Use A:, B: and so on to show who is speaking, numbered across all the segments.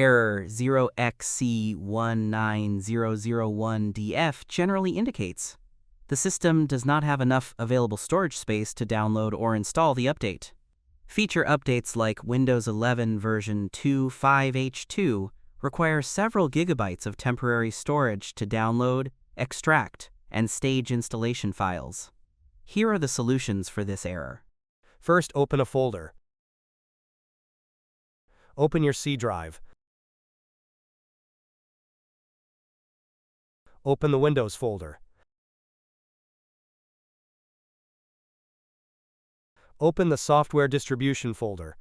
A: Error 0xc19001df generally indicates the system does not have enough available storage space to download or install the update. Feature updates like Windows 11 version 2.5H2 require several gigabytes of temporary storage to download, extract, and stage installation files. Here are the solutions for this error.
B: First, open a folder. Open your C drive. Open the Windows folder. Open the Software Distribution folder.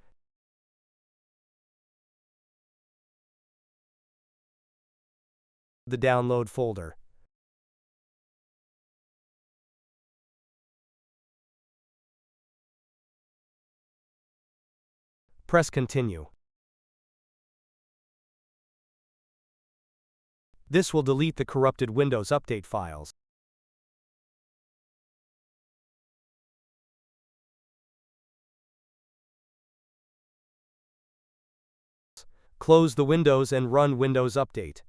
B: The Download folder. Press Continue. This will delete the corrupted Windows Update files. Close the Windows and run Windows Update.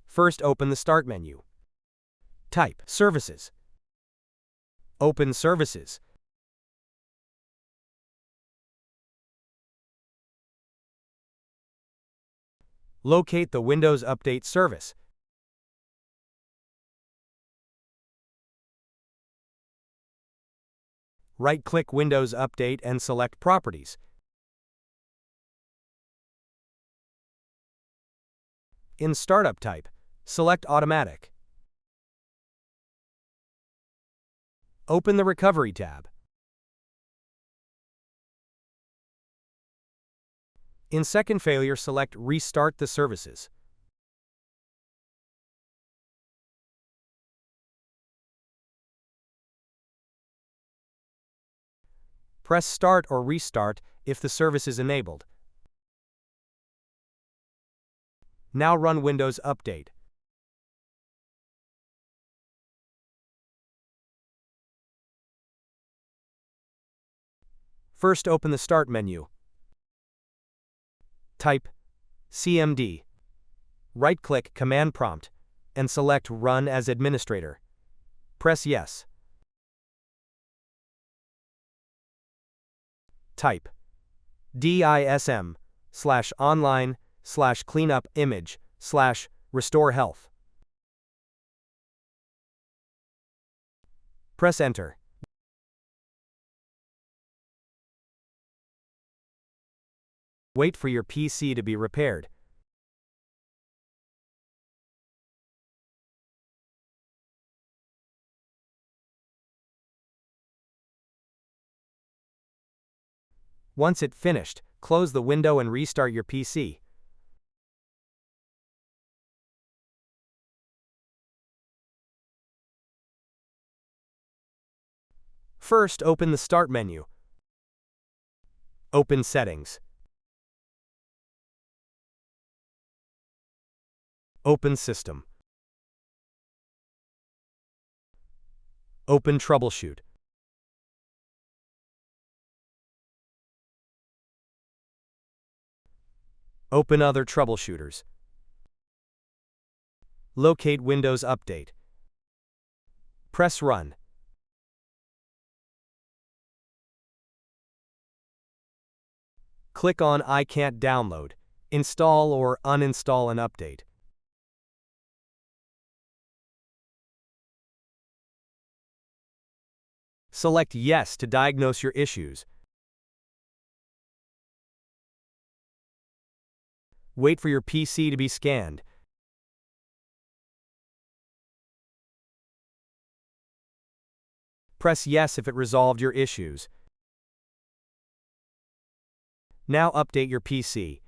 B: First, open the Start menu. Type Services. Open Services. Locate the Windows Update service. Right-click Windows Update and select Properties. In Startup Type, select Automatic. Open the Recovery tab. In second failure, select Restart the services. Press Start or Restart if the service is enabled. Now run Windows Update. First, open the Start menu. Type CMD. Right-click Command Prompt and select Run as Administrator. Press Yes. Type dism/online/cleanup/image/restore health. Press Enter. Wait for your PC to be repaired. Once it's finished, close the window and restart your PC. First, open the Start menu. Open Settings. Open System. Open Troubleshoot. Open Other Troubleshooters. Locate Windows Update. Press Run. Click on I can't download, install or uninstall an update. Select Yes to diagnose your issues. Wait for your PC to be scanned. Press Yes if it resolved your issues. Now update your PC.